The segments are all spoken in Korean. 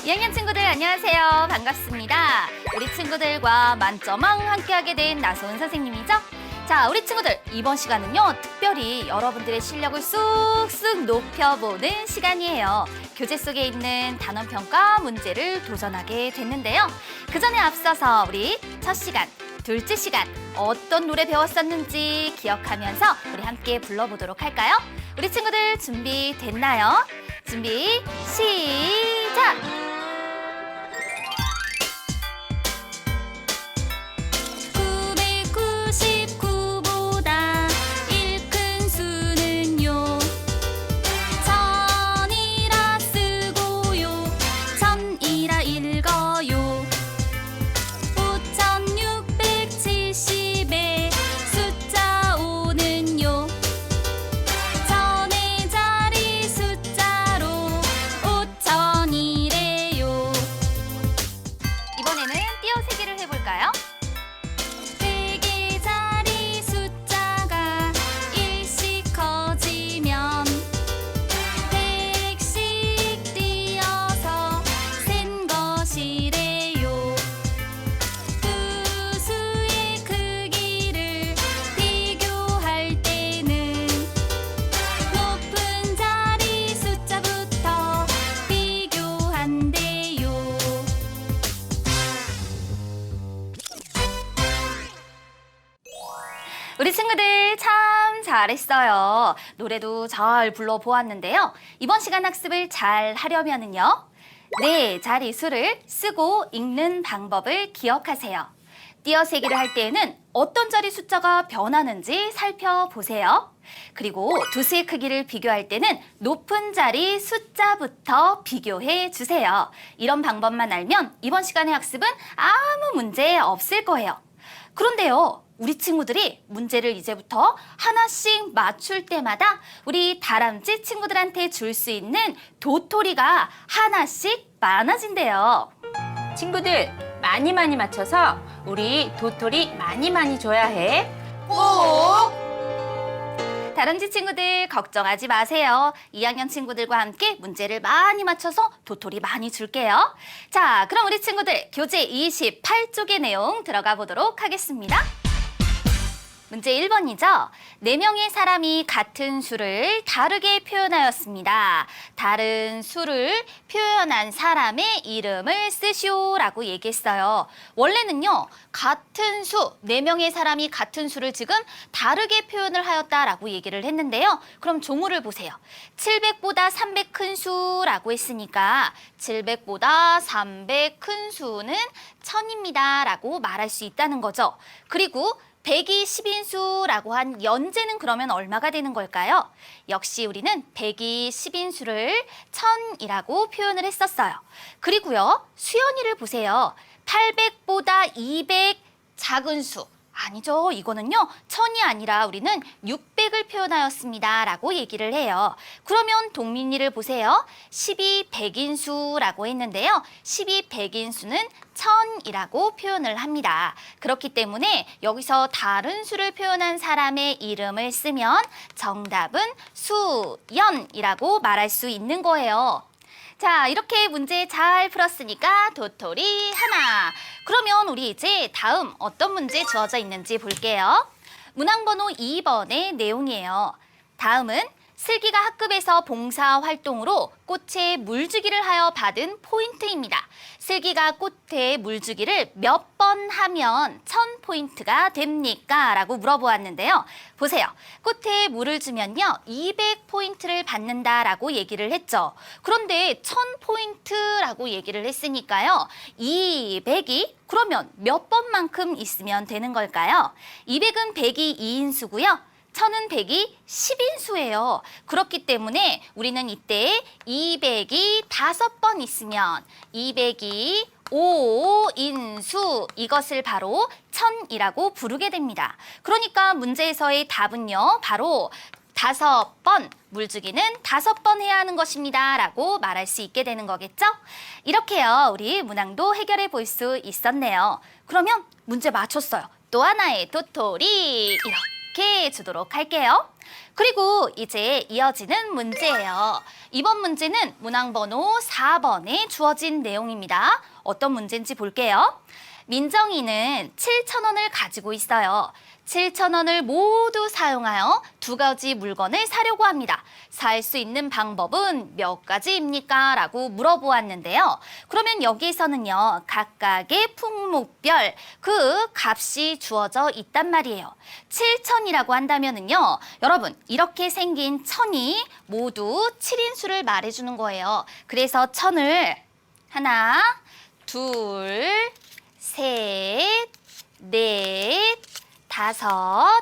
2학년 친구들 안녕하세요. 반갑습니다. 우리 친구들과 만점왕 함께하게 된 나소은 선생님이죠? 자, 우리 친구들 이번 시간은요. 특별히 여러분들의 실력을 쑥쑥 높여보는 시간이에요. 교재 속에 있는 단원평가 문제를 도전하게 됐는데요. 그 전에 앞서서 우리 첫 시간, 둘째 시간 어떤 노래 배웠었는지 기억하면서 우리 함께 불러보도록 할까요? 우리 친구들 준비됐나요? 준비 시작! 우리 친구들 참 잘했어요. 노래도 잘 불러보았는데요. 이번 시간 학습을 잘 하려면은요. 네 자리 수를 쓰고 읽는 방법을 기억하세요. 띄어세기를 할 때에는 어떤 자리 숫자가 변하는지 살펴보세요. 그리고 두 수의 크기를 비교할 때는 높은 자리 숫자부터 비교해 주세요. 이런 방법만 알면 이번 시간의 학습은 아무 문제 없을 거예요. 그런데요. 우리 친구들이 문제를 이제부터 하나씩 맞출 때마다 우리 다람쥐 친구들한테 줄 수 있는 도토리가 하나씩 많아진대요. 친구들 많이 맞춰서 우리 도토리 많이 줘야 해. 꼭! 다람쥐 친구들 걱정하지 마세요. 2학년 친구들과 함께 문제를 많이 맞춰서 도토리 많이 줄게요. 자, 그럼 우리 친구들 교재 28쪽의 내용 들어가 보도록 하겠습니다. 문제 1번이죠. 4명의 사람이 같은 수를 다르게 표현하였습니다. 다른 수를 표현한 사람의 이름을 쓰시오라고 얘기했어요. 원래는요. 같은 수, 4명의 사람이 같은 수를 지금 다르게 표현을 하였다라고 얘기를 했는데요. 그럼 조문을 보세요. 700보다 300 큰 수라고 했으니까 700보다 300 큰 수는 1000입니다 라고 말할 수 있다는 거죠. 그리고 100이 10인수라고 한 연제는 그러면 얼마가 되는 걸까요? 역시 우리는 100이 10인수를 1000이라고 표현을 했었어요. 그리고요, 수연이를 보세요. 800보다 200 작은 수. 아니죠. 이거는요. 1000이 아니라 우리는 600을 표현하였습니다. 라고 얘기를 해요. 그러면 동민이를 보세요. 12 100인수라고 했는데요. 12 100인수는 1000이라고 표현을 합니다. 그렇기 때문에 여기서 다른 수를 표현한 사람의 이름을 쓰면 정답은 수연이라고 말할 수 있는 거예요. 자, 이렇게 문제 잘 풀었으니까 도토리 하나. 그러면 우리 이제 다음 어떤 문제 주어져 있는지 볼게요. 문항번호 2번의 내용이에요. 다음은 슬기가 학급에서 봉사활동으로 꽃에 물주기를 하여 받은 포인트입니다. 슬기가 꽃에 물주기를 몇 번 하면 1000포인트가 됩니까? 라고 물어보았는데요. 보세요. 꽃에 물을 주면요. 200포인트를 받는다라고 얘기를 했죠. 그런데 1000포인트라고 얘기를 했으니까요. 200이 그러면 몇 번만큼 있으면 되는 걸까요? 200은 100이 2인수고요. 1000은 100이 10인수예요. 그렇기 때문에 우리는 이때 200이 5번 있으면 200이 5인수 이것을 바로 1000이라고 부르게 됩니다. 그러니까 문제에서의 답은요. 바로 5번, 물주기는 5번 해야 하는 것입니다. 라고 말할 수 있게 되는 거겠죠? 이렇게요. 우리 문항도 해결해 볼 수 있었네요. 그러면 문제 맞췄어요. 또 하나의 도토리. 이렇게 주도록 할게요. 그리고 이제 이어지는 문제예요. 이번 문제는 문항번호 4번에 주어진 내용입니다. 어떤 문제인지 볼게요. 민정이는 7,000원을 가지고 있어요. 7,000원을 모두 사용하여 두 가지 물건을 사려고 합니다. 살 수 있는 방법은 몇 가지입니까? 라고 물어보았는데요. 그러면 여기에서는요, 각각의 품목별 그 값이 주어져 있단 말이에요. 7,000이라고 한다면은요, 여러분, 이렇게 생긴 천이 모두 7인수를 말해주는 거예요. 그래서 천을 하나, 둘, 셋, 넷, 다섯,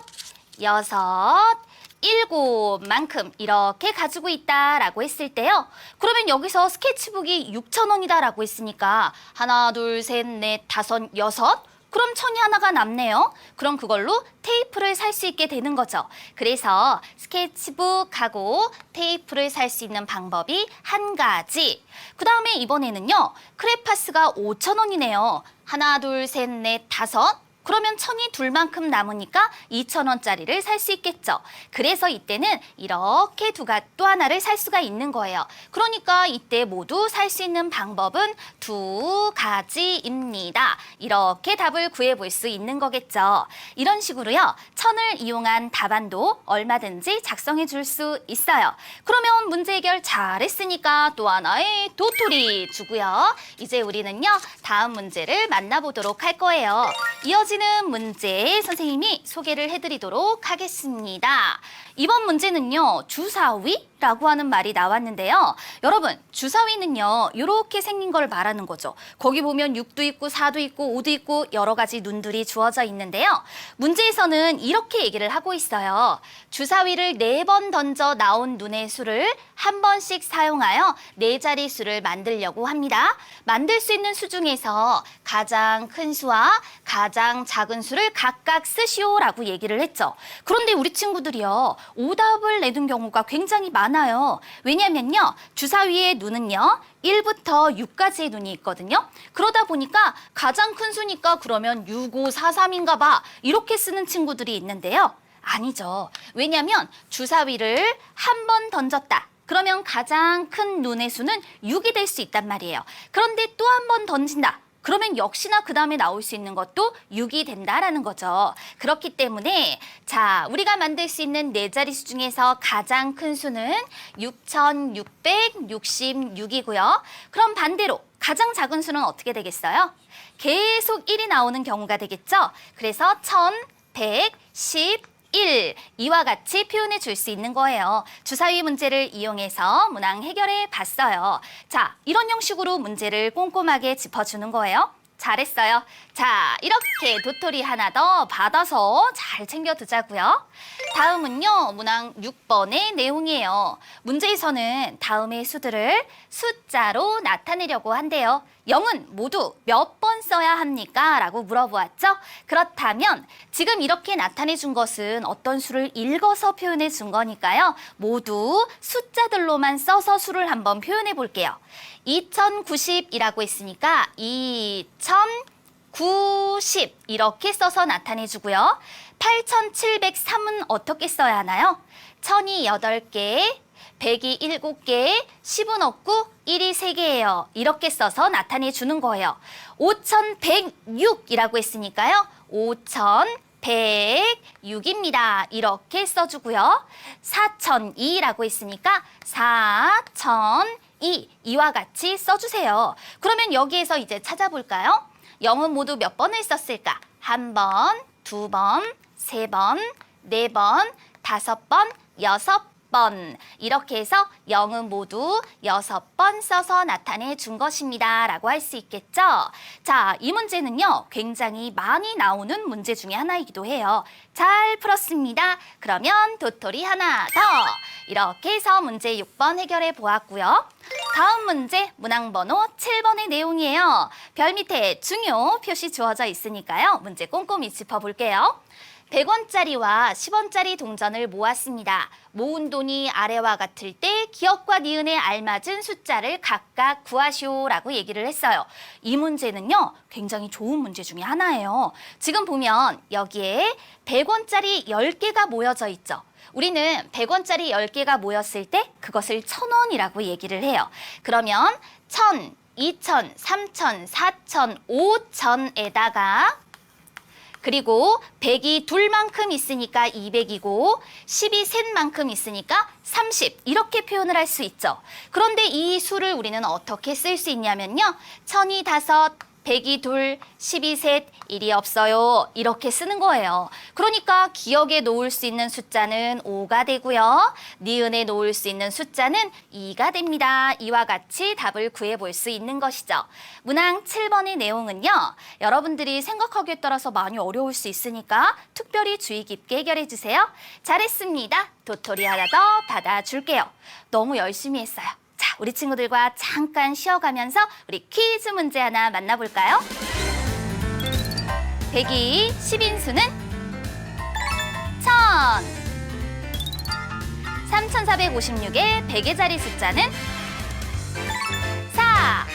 여섯, 일곱만큼 이렇게 가지고 있다라고 했을 때요. 그러면 여기서 스케치북이 6,000원이다라고 했으니까 하나, 둘, 셋, 넷, 다섯, 여섯. 그럼 천이 하나가 남네요. 그럼 그걸로 테이프를 살 수 있게 되는 거죠. 그래서 스케치북하고 테이프를 살 수 있는 방법이 한 가지. 그 다음에 이번에는요. 크레파스가 5,000원이네요. 하나, 둘, 셋, 넷, 다섯. 그러면 천이 둘만큼 남으니까 2,000원짜리를 살 수 있겠죠. 그래서 이때는 이렇게 또 하나를 살 수가 있는 거예요. 그러니까 이때 모두 살 수 있는 방법은 두 가지입니다. 이렇게 답을 구해볼 수 있는 거겠죠. 이런 식으로요. 천을 이용한 답안도 얼마든지 작성해 줄 수 있어요. 그러면 문제 해결 잘했으니까 또 하나의 도토리 주고요. 이제 우리는요. 다음 문제를 만나보도록 할 거예요. 이어지는 문제 선생님이 소개를 해드리도록 하겠습니다. 이번 문제는요. 주사위라고 하는 말이 나왔는데요. 여러분 주사위는요. 이렇게 생긴 걸 말하는 거죠. 거기 보면 6도 있고 4도 있고 5도 있고 여러 가지 눈들이 주어져 있는데요. 문제에서는 이렇게 얘기를 하고 있어요. 주사위를 4번 던져 나온 눈의 수를 한 번씩 사용하여 4자리 수를 만들려고 합니다. 만들 수 있는 수 중에서 가장 큰 수와 가장 작은 수를 각각 쓰시오라고 얘기를 했죠. 그런데 우리 친구들이요. 오답을 내둔 경우가 굉장히 많아요. 왜냐면요. 주사위의 눈은요. 1부터 6까지의 눈이 있거든요. 그러다 보니까 가장 큰 수니까 그러면 6, 5, 4, 3인가 봐. 이렇게 쓰는 친구들이 있는데요. 아니죠. 왜냐면 주사위를 한 번 던졌다. 그러면 가장 큰 눈의 수는 6이 될 수 있단 말이에요. 그런데 또 한 번 던진다. 그러면 역시나 그 다음에 나올 수 있는 것도 6이 된다라는 거죠. 그렇기 때문에 자 우리가 만들 수 있는 4자리 수 중에서 가장 큰 수는 6,666이고요. 그럼 반대로 가장 작은 수는 어떻게 되겠어요? 계속 1이 나오는 경우가 되겠죠. 그래서 1,111 이와 같이 표현해 줄 수 있는 거예요. 주사위 문제를 이용해서 문항 해결해 봤어요. 자, 이런 형식으로 문제를 꼼꼼하게 짚어주는 거예요. 잘했어요. 자, 이렇게 도토리 하나 더 받아서 잘 챙겨두자고요. 다음은요, 문항 6번의 내용이에요. 문제에서는 다음의 수들을 숫자로 나타내려고 한대요. 0은 모두 몇 번 써야 합니까? 라고 물어보았죠. 그렇다면 지금 이렇게 나타내 준 것은 어떤 수를 읽어서 표현해 준 거니까요. 모두 숫자들로만 써서 수를 한번 표현해 볼게요. 2090이라고 했으니까 2090 이렇게 써서 나타내 주고요. 8703은 어떻게 써야 하나요? 1000이 8개, 100이 7개, 10은 없고 1이 3개예요. 이렇게 써서 나타내 주는 거예요. 5106이라고 했으니까요. 5106입니다. 이렇게 써주고요. 4002라고 했으니까 4002 이와 같이 써주세요. 그러면 여기에서 이제 찾아볼까요? 0은 모두 몇 번을 썼을까? 1번, 2번, 3번, 4번, 5번, 6번 이렇게 해서 0은 모두 6번 써서 나타내 준 것입니다. 라고 할 수 있겠죠? 자, 이 문제는요. 굉장히 많이 나오는 문제 중에 하나이기도 해요. 잘 풀었습니다. 그러면 도토리 하나 더! 이렇게 해서 문제 6번 해결해 보았고요. 다음 문제 문항번호 7번의 내용이에요. 별 밑에 중요 표시 주어져 있으니까요. 문제 꼼꼼히 짚어볼게요. 100원짜리와 10원짜리 동전을 모았습니다. 모은 돈이 아래와 같을 때 기억과 니은에 알맞은 숫자를 각각 구하시오라고 얘기를 했어요. 이 문제는요, 굉장히 좋은 문제 중에 하나예요. 지금 보면 여기에 100원짜리 10개가 모여져 있죠. 우리는 100원짜리 10개가 모였을 때 그것을 1000원이라고 얘기를 해요. 그러면 1000, 2000, 3000, 4000, 5000에다가 그리고 100이 둘만큼 있으니까 200이고 10이 셋만큼 있으니까 30 이렇게 표현을 할 수 있죠. 그런데 이 수를 우리는 어떻게 쓸 수 있냐면요. 1000이 5, 100이 둘, 10이 셋, 1이 없어요. 이렇게 쓰는 거예요. 그러니까 기억에 놓을 수 있는 숫자는 5가 되고요. 니은에 놓을 수 있는 숫자는 2가 됩니다. 이와 같이 답을 구해볼 수 있는 것이죠. 문항 7번의 내용은요. 여러분들이 생각하기에 따라서 많이 어려울 수 있으니까 특별히 주의 깊게 해결해 주세요. 잘했습니다. 도토리 하나 더 받아줄게요. 너무 열심히 했어요. 자, 우리 친구들과 잠깐 쉬어가면서 우리 퀴즈 문제 하나 만나볼까요? 100이 10인수는 1000. 3456의 100의 자리 숫자는 4.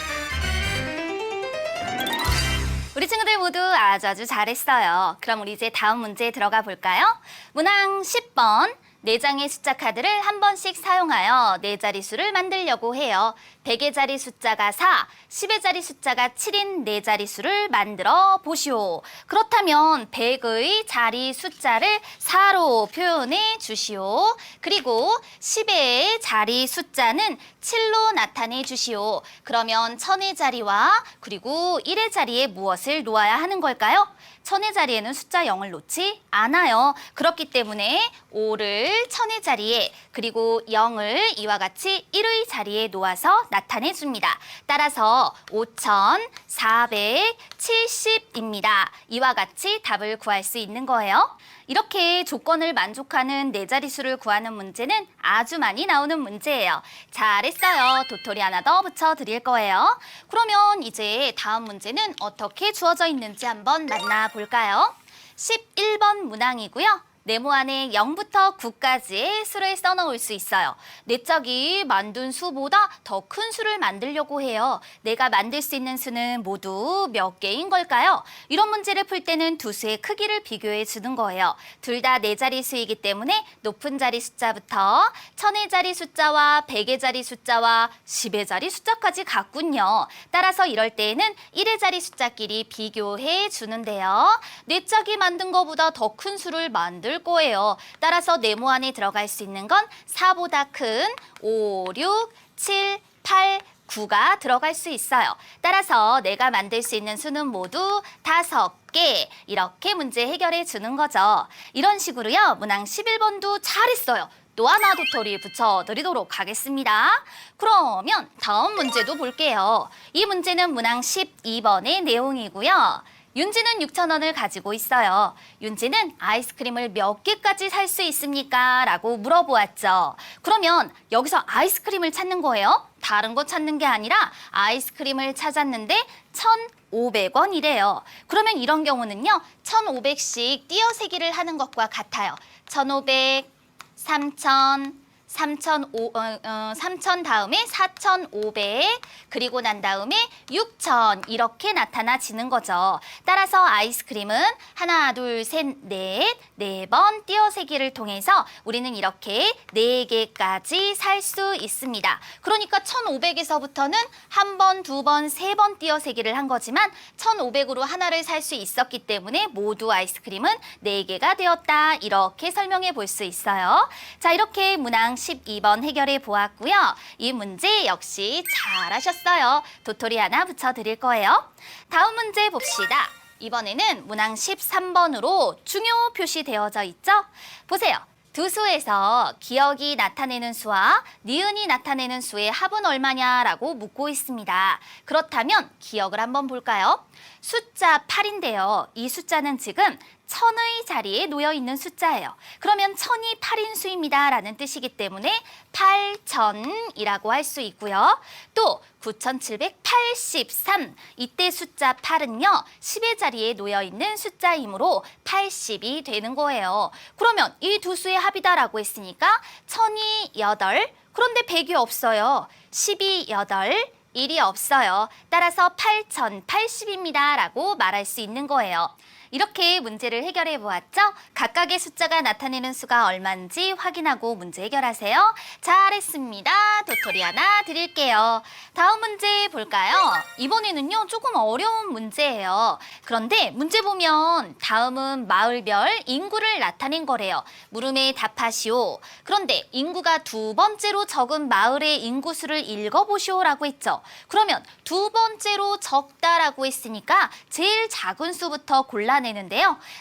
우리 친구들 모두 아주 잘했어요. 그럼 우리 이제 다음 문제에 들어가 볼까요? 문항 10번. 4장의 숫자 카드를 한 번씩 사용하여 4자릿수를 만들려고 해요. 100의 자리 숫자가 4, 10의 자리 숫자가 7인 4자릿수를 만들어 보시오. 그렇다면 100의 자리 숫자를 4로 표현해 주시오. 그리고 10의 자리 숫자는 7로 나타내 주시오. 그러면 1000의 자리와 그리고 1의 자리에 무엇을 놓아야 하는 걸까요? 1000의 자리에는 숫자 0을 놓지 않아요. 그렇기 때문에 5를 1000의 자리에 그리고 0을 이와 같이 1의 자리에 놓아서 나타내 줍니다. 따라서 5470입니다. 이와 같이 답을 구할 수 있는 거예요. 이렇게 조건을 만족하는 4자릿수를 구하는 문제는 아주 많이 나오는 문제예요. 잘했어요. 도토리 하나 더 붙여드릴 거예요. 그러면 이제 다음 문제는 어떻게 주어져 있는지 한번 만나볼까요? 11번 문항이고요. 네모 안에 0부터 9까지의 수를 써놓을 수 있어요. 내 짝이 만든 수보다 더 큰 수를 만들려고 해요. 내가 만들 수 있는 수는 모두 몇 개인 걸까요? 이런 문제를 풀 때는 두 수의 크기를 비교해 주는 거예요. 둘 다 4자리 수이기 때문에 높은 자리 숫자부터 1000의 자리 숫자와 100의 자리 숫자와 10의 자리 숫자까지 같군요. 따라서 이럴 때에는 1의 자리 숫자끼리 비교해 주는데요. 내 짝이 만든 것보다 더 큰 수를 만들 거예요. 따라서 네모 안에 들어갈 수 있는 건 4보다 큰 5, 6, 7, 8, 9가 들어갈 수 있어요. 따라서 내가 만들 수 있는 수는 모두 5개. 이렇게 문제 해결해 주는 거죠. 이런 식으로요. 문항 11번도 잘했어요. 또 하나 도토리 붙여드리도록 하겠습니다. 그러면 다음 문제도 볼게요. 이 문제는 문항 12번의 내용이고요. 윤지는 6,000원을 가지고 있어요. 윤지는 아이스크림을 몇 개까지 살 수 있습니까? 라고 물어보았죠. 그러면 여기서 아이스크림을 찾는 거예요. 다른 거 찾는 게 아니라 아이스크림을 찾았는데 1,500원이래요. 그러면 이런 경우는요. 1,500씩 띄어세기를 하는 것과 같아요. 1,500, 3,000, 3,000 다음에 4,500 그리고 난 다음에 6,000 이렇게 나타나지는 거죠. 따라서 아이스크림은 하나, 둘, 셋, 넷, 4번 띄어세기를 통해서 우리는 이렇게 4개까지 살 수 있습니다. 그러니까 1,500에서부터는 한 번, 두 번, 3번 띄어세기를 한 거지만 1,500으로 하나를 살 수 있었기 때문에 모두 아이스크림은 4개가 되었다. 이렇게 설명해 볼 수 있어요. 자, 이렇게 문항 12번 해결해 보았고요. 이 문제 역시 잘하셨어요. 도토리 하나 붙여드릴 거예요. 다음 문제 봅시다. 이번에는 문항 13번으로 중요 표시되어져 있죠? 보세요. 두 수에서 기억이 나타내는 수와 니은이 나타내는 수의 합은 얼마냐라고 묻고 있습니다. 그렇다면 기억을 한번 볼까요? 숫자 8인데요. 이 숫자는 지금 천의 자리에 놓여 있는 숫자예요. 그러면 천이 8인수입니다 라는 뜻이기 때문에 8천이라고 할 수 있고요. 또 9783, 이때 숫자 8은요, 10의 자리에 놓여 있는 숫자이므로 80이 되는 거예요. 그러면 이 두 수의 합이다라고 했으니까 천이 8, 그런데 100이 없어요. 10이 8, 1이 없어요. 따라서 8080입니다 라고 말할 수 있는 거예요. 이렇게 문제를 해결해 보았죠? 각각의 숫자가 나타내는 수가 얼마인지 확인하고 문제 해결하세요. 잘했습니다. 도토리 하나 드릴게요. 다음 문제 볼까요? 이번에는요, 조금 어려운 문제예요. 그런데 문제 보면 다음은 마을별 인구를 나타낸 거래요. 물음에 답하시오. 그런데 인구가 두 번째로 적은 마을의 인구수를 읽어보시오라고 했죠. 그러면 두 번째로 적다라고 했으니까 제일 작은 수부터 골라내는데요.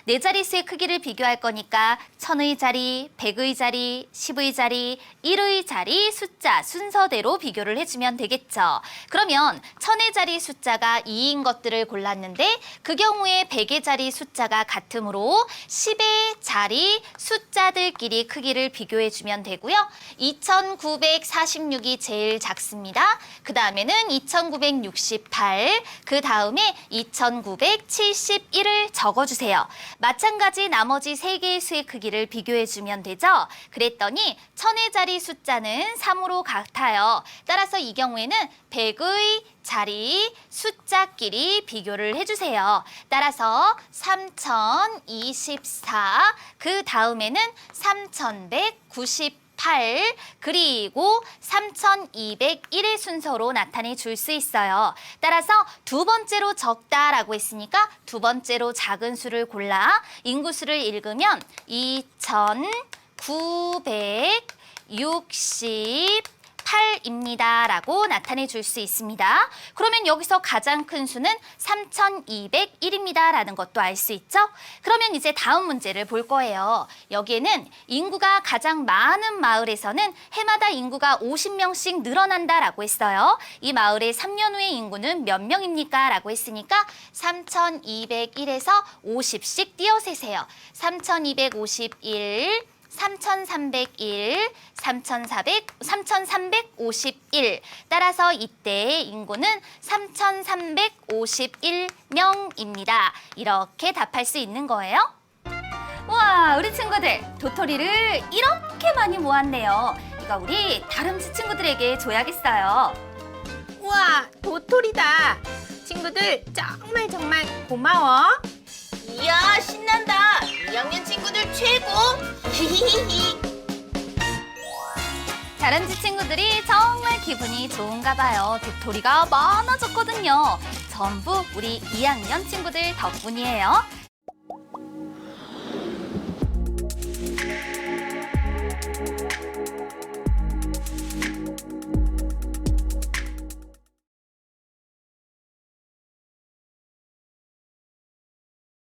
네 자릿수의 크기를 비교할 거니까 1000의 자리, 100의 자리, 10의 자리, 1의 자리 숫자 순서대로 비교를 해주면 되겠죠. 그러면 1000의 자리 숫자가 2인 것들을 골랐는데 그 경우에 100의 자리 숫자가 같으므로 10의 자리 숫자들끼리 크기를 비교해주면 되고요. 2946이 제일 작습니다. 그 다음에는 2968, 그 다음에 2971을 적어주세요. 마찬가지 나머지 3개의 수의 크기를 비교해주면 되죠. 그랬더니 1000의 자리 숫자는 3으로 같아요. 따라서 이 경우에는 100의 자리 숫자끼리 비교를 해주세요. 따라서 3024, 그 다음에는 3198, 그리고 3201의 순서로 나타내 줄 수 있어요. 따라서 두 번째로 적다라고 했으니까 두 번째로 작은 수를 골라 인구수를 읽으면 2968입니다 라고 나타내 줄 수 있습니다. 그러면 여기서 가장 큰 수는 3201입니다 라는 것도 알 수 있죠? 그러면 이제 다음 문제를 볼 거예요. 여기에는 인구가 가장 많은 마을에서는 해마다 인구가 50명씩 늘어난다 라고 했어요. 이 마을의 3년 후의 인구는 몇 명입니까? 라고 했으니까 3201에서 50씩 띄어세세요. 3251, 3301, 3351. 따라서 이때의 인구는 3351명입니다. 이렇게 답할 수 있는 거예요. 와, 우리 친구들 도토리를 이렇게 많이 모았네요. 이거 우리 다람쥐 친구들에게 줘야겠어요. 우와, 도토리다. 친구들 정말 고마워. 이야, 신난다. 2학년 친구들 최고. 히히히히. 다람쥐 친구들이 정말 기분이 좋은가 봐요. 도토리가 많아졌거든요. 전부 우리 2학년 친구들 덕분이에요.